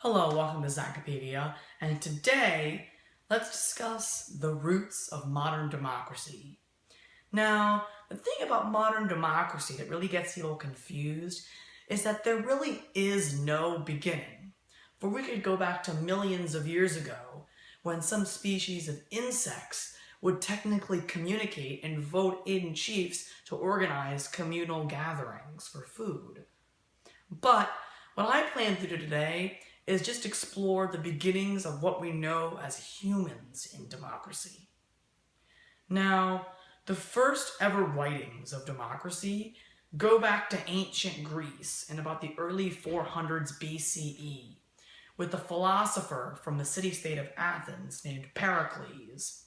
Hello, welcome to Zachipedia, and today let's discuss the roots of modern democracy. Now, the thing about modern democracy that really gets people confused is that there really is no beginning. For we could go back to millions of years ago when some species of insects would technically communicate and vote in chiefs to organize communal gatherings for food. But what I plan to do today is just explore the beginnings of what we know as humans in democracy. Now, the first ever writings of democracy go back to ancient Greece in about the early 400s BCE, with a philosopher from the city-state of Athens named Pericles.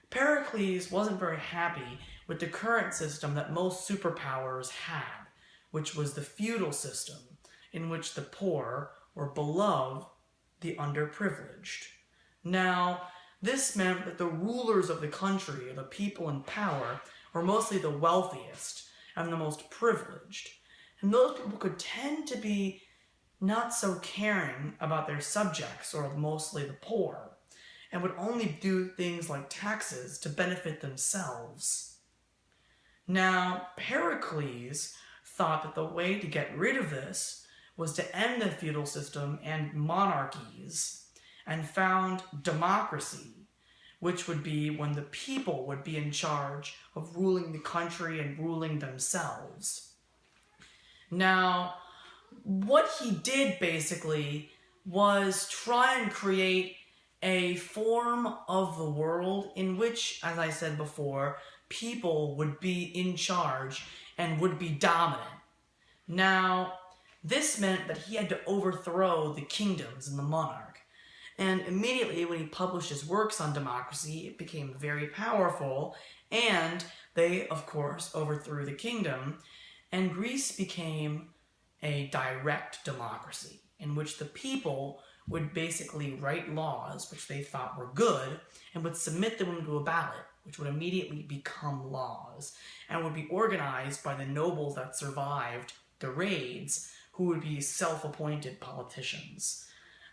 Pericles wasn't very happy with the current system that most superpowers had, which was the feudal system, in which the poor were below the underprivileged. Now, this meant that the rulers of the country, or the people in power, were mostly the wealthiest and the most privileged. And those people could tend to be not so caring about their subjects, or mostly the poor, and would only do things like taxes to benefit themselves. Now, Pericles thought that the way to get rid of this was to end the feudal system and monarchies, and found democracy, which would be when the people would be in charge of ruling the country and ruling themselves. Now, what he did basically was try and create a form of the world in which, as I said before, people would be in charge and would be dominant. Now, this meant that he had to overthrow the kingdoms and the monarch. And immediately when he published his works on democracy, it became very powerful, and they, of course, overthrew the kingdom, and Greece became a direct democracy, in which the people would basically write laws which they thought were good, and would submit them to a ballot, which would immediately become laws, and would be organized by the nobles that survived the raids, who would be self-appointed politicians.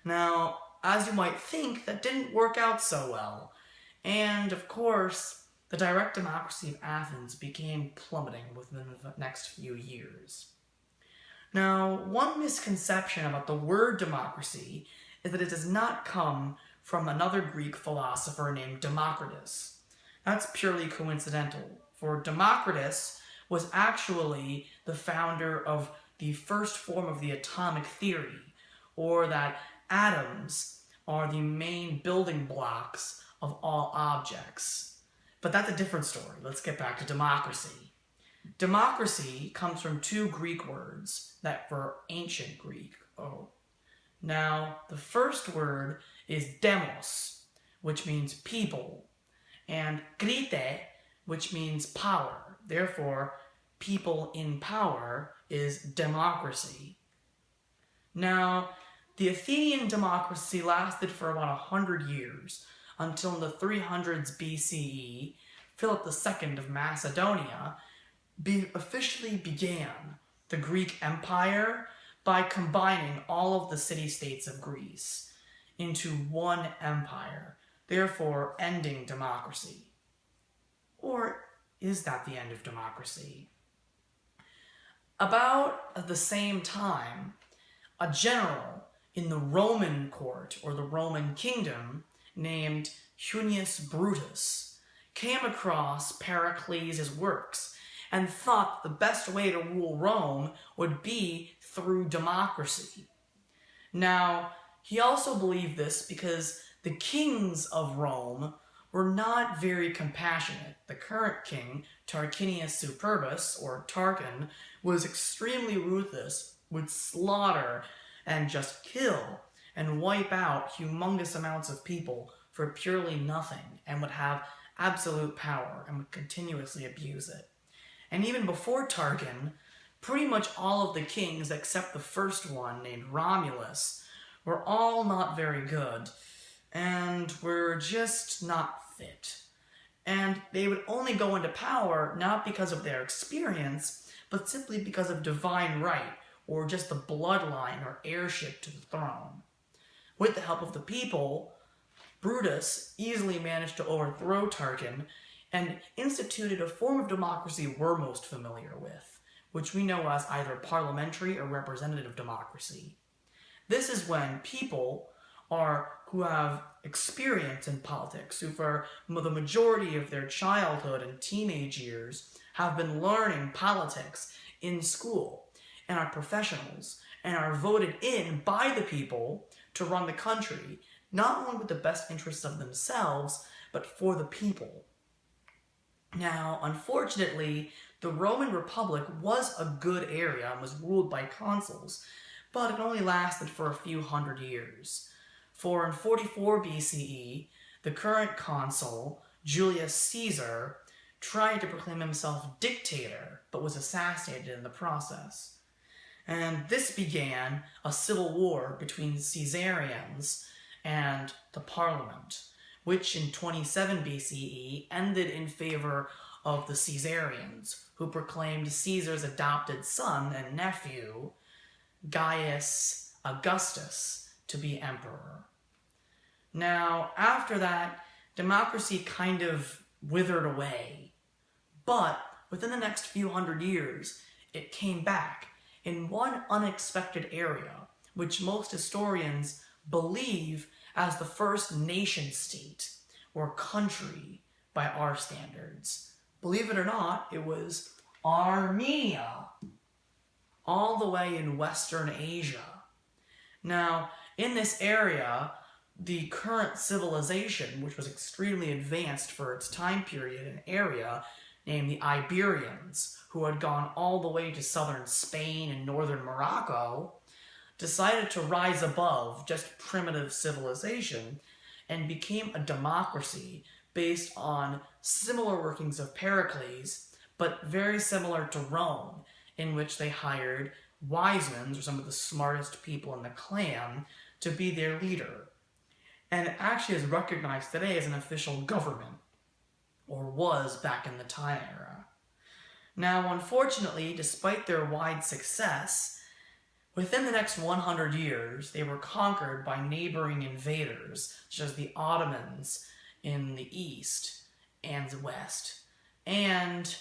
Now, as you might think, that didn't work out so well. And, of course, the direct democracy of Athens began plummeting within the next few years. Now, one misconception about the word democracy is that it does not come from another Greek philosopher named Democritus. That's purely coincidental, for Democritus was actually the founder of the first form of the atomic theory, or that atoms are the main building blocks of all objects. But that's a different story. Let's get back to democracy. Democracy comes from two Greek words that were ancient Greek. Now, the first word is demos, which means people, and krite, which means power. Therefore, people in power is democracy. Now, the Athenian democracy lasted for about 100 years, until in the 300s BCE, Philip II of Macedonia officially began the Greek Empire by combining all of the city-states of Greece into one empire, therefore ending democracy. Or is that the end of democracy? About the same time, a general in the Roman court, or the Roman kingdom, named Junius Brutus, came across Pericles' works and thought the best way to rule Rome would be through democracy. Now, he also believed this because the kings of Rome were not very compassionate. The current king, Tarquinius Superbus, or Tarquin, was extremely ruthless, would slaughter and just kill and wipe out humongous amounts of people for purely nothing, and would have absolute power and would continuously abuse it. And even before Tarquin, pretty much all of the kings except the first one, named Romulus, were all not very good, and were just not fit. And they would only go into power not because of their experience, but simply because of divine right, or just the bloodline or heirship to the throne. With the help of the people, Brutus easily managed to overthrow Tarquin and instituted a form of democracy we're most familiar with, which we know as either parliamentary or representative democracy. This is when people who have experience in politics, who for the majority of their childhood and teenage years have been learning politics in school and are professionals and are voted in by the people to run the country, not only with the best interests of themselves, but for the people. Now, unfortunately, the Roman Republic was a good area and was ruled by consuls, but it only lasted for a few hundred years. For in 44 BCE, the current consul, Julius Caesar, tried to proclaim himself dictator, but was assassinated in the process. And this began a civil war between Caesarians and the Parliament, which in 27 BCE ended in favor of the Caesarians, who proclaimed Caesar's adopted son and nephew, Gaius Augustus, to be emperor. Now, after that, democracy kind of withered away. But within the next few hundred years, it came back in one unexpected area, which most historians believe as the first nation-state, or country by our standards. Believe it or not, it was Armenia, all the way in Western Asia. Now, in this area, the current civilization, which was extremely advanced for its time period and area, named the Iberians, who had gone all the way to southern Spain and northern Morocco, decided to rise above just primitive civilization and became a democracy based on similar workings of Pericles, but very similar to Rome, in which they hired wise men, or some of the smartest people in the clan, to be their leader. And it actually is recognized today as an official government, or was back in the time era. Now, unfortunately, despite their wide success, within the next 100 years, they were conquered by neighboring invaders, such as the Ottomans in the east and the west, and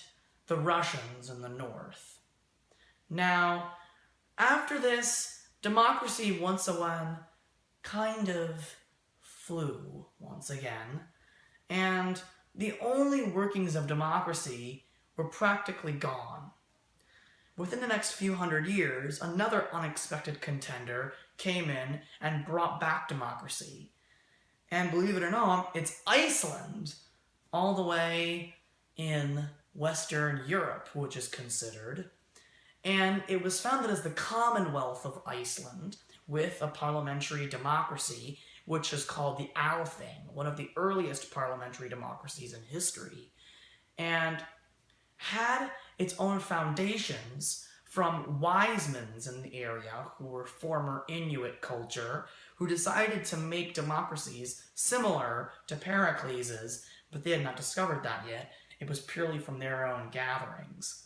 the Russians in the north. Now, after this, democracy once again kind of flew once again, and the only workings of democracy were practically gone. Within the next few hundred years, another unexpected contender came in and brought back democracy. And believe it or not, it's Iceland, all the way in Western Europe, which is considered. And it was founded as the Commonwealth of Iceland, with a parliamentary democracy, which is called the Althing, one of the earliest parliamentary democracies in history, and had its own foundations from wise men in the area who were former Inuit culture, who decided to make democracies similar to Pericles's, but they had not discovered that yet. It was purely from their own gatherings.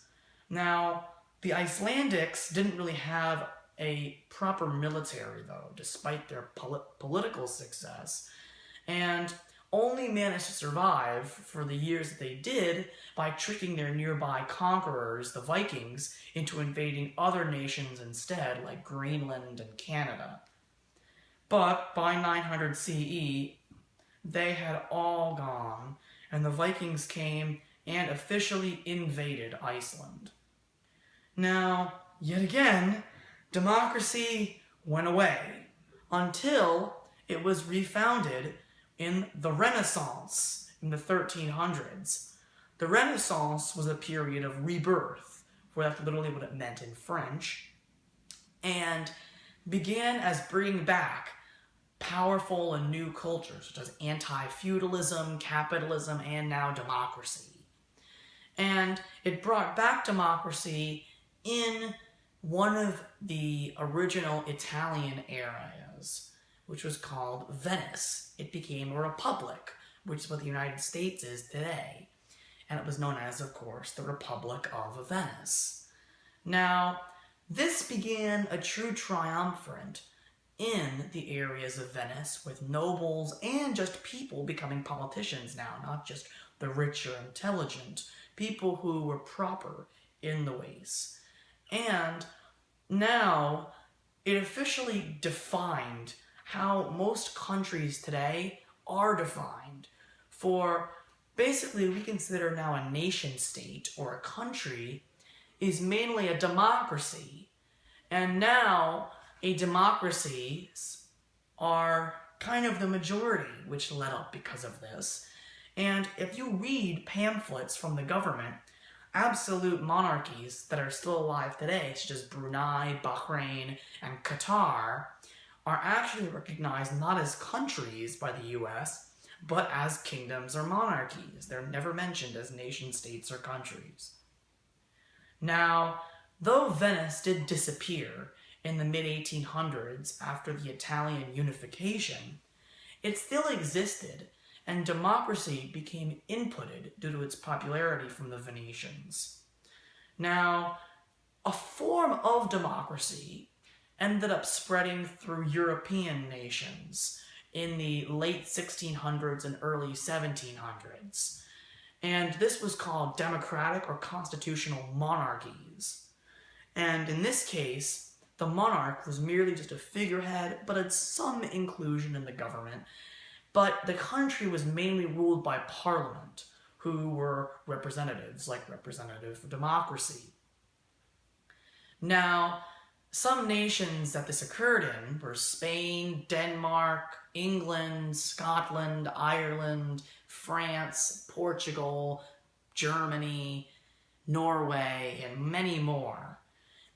Now, the Icelandics didn't really have a proper military, though, despite their political success, and only managed to survive for the years that they did by tricking their nearby conquerors, the Vikings, into invading other nations instead, like Greenland and Canada. But by 900 CE, they had all gone, and the Vikings came and officially invaded Iceland. Now, yet again, democracy went away until it was refounded in the Renaissance in the 1300s. The Renaissance was a period of rebirth, for that's literally what it meant in French, and began as bringing back powerful and new cultures, such as anti-feudalism, capitalism, and now democracy. And it brought back democracy in one of the original Italian areas, which was called Venice. It became a republic, which is what the United States is today. And it was known as, of course, the Republic of Venice. Now, this began a true triumvirate in the areas of Venice, with nobles and just people becoming politicians now, not just the rich or intelligent, people who were proper in the ways. And now it officially defined how most countries today are defined. For basically, we consider now a nation state or a country is mainly a democracy. And now a democracies are kind of the majority, which led up because of this. And if you read pamphlets from the government, absolute monarchies that are still alive today, such as Brunei, Bahrain, and Qatar, are actually recognized not as countries by the US, but as kingdoms or monarchies. They're never mentioned as nation states or countries. Now, though Venice did disappear in the mid-1800s after the Italian unification, it still existed, and democracy became inputted due to its popularity from the Venetians. Now, a form of democracy ended up spreading through European nations in the late 1600s and early 1700s. And this was called democratic or constitutional monarchies. And in this case, the monarch was merely just a figurehead, but had some inclusion in the government. But the country was mainly ruled by Parliament, who were representatives, like representative democracy. Now, some nations that this occurred in were Spain, Denmark, England, Scotland, Ireland, France, Portugal, Germany, Norway, and many more.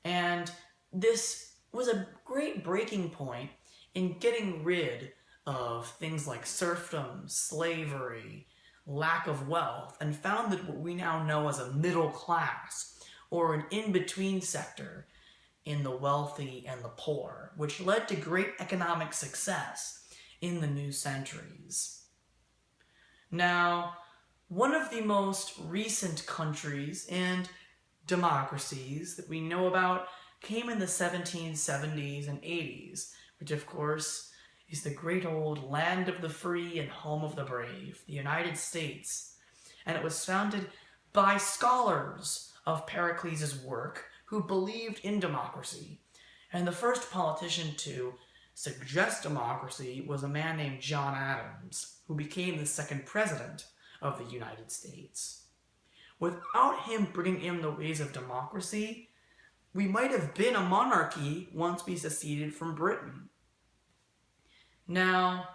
And this was a great breaking point in getting rid of things like serfdom, slavery, lack of wealth, and founded what we now know as a middle class, or an in-between sector in the wealthy and the poor, which led to great economic success in the new centuries. Now, one of the most recent countries and democracies that we know about came in the 1770s and 80s, which of course is the great old land of the free and home of the brave, the United States. And it was founded by scholars of Pericles' work who believed in democracy. And the first politician to suggest democracy was a man named John Adams, who became the second president of the United States. Without him bringing in the ways of democracy, we might have been a monarchy once we seceded from Britain. Now,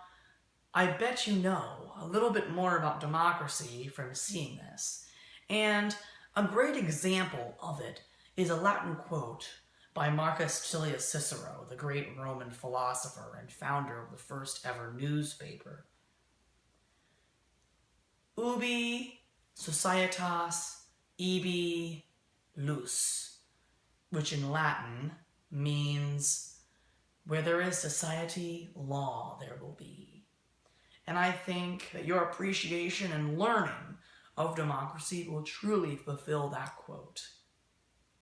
I bet you know a little bit more about democracy from seeing this, and a great example of it is a Latin quote by Marcus Tullius Cicero, the great Roman philosopher and founder of the first ever newspaper. Ubi societas ibi lus, which in Latin means where there is society, law there will be. And I think that your appreciation and learning of democracy will truly fulfill that quote.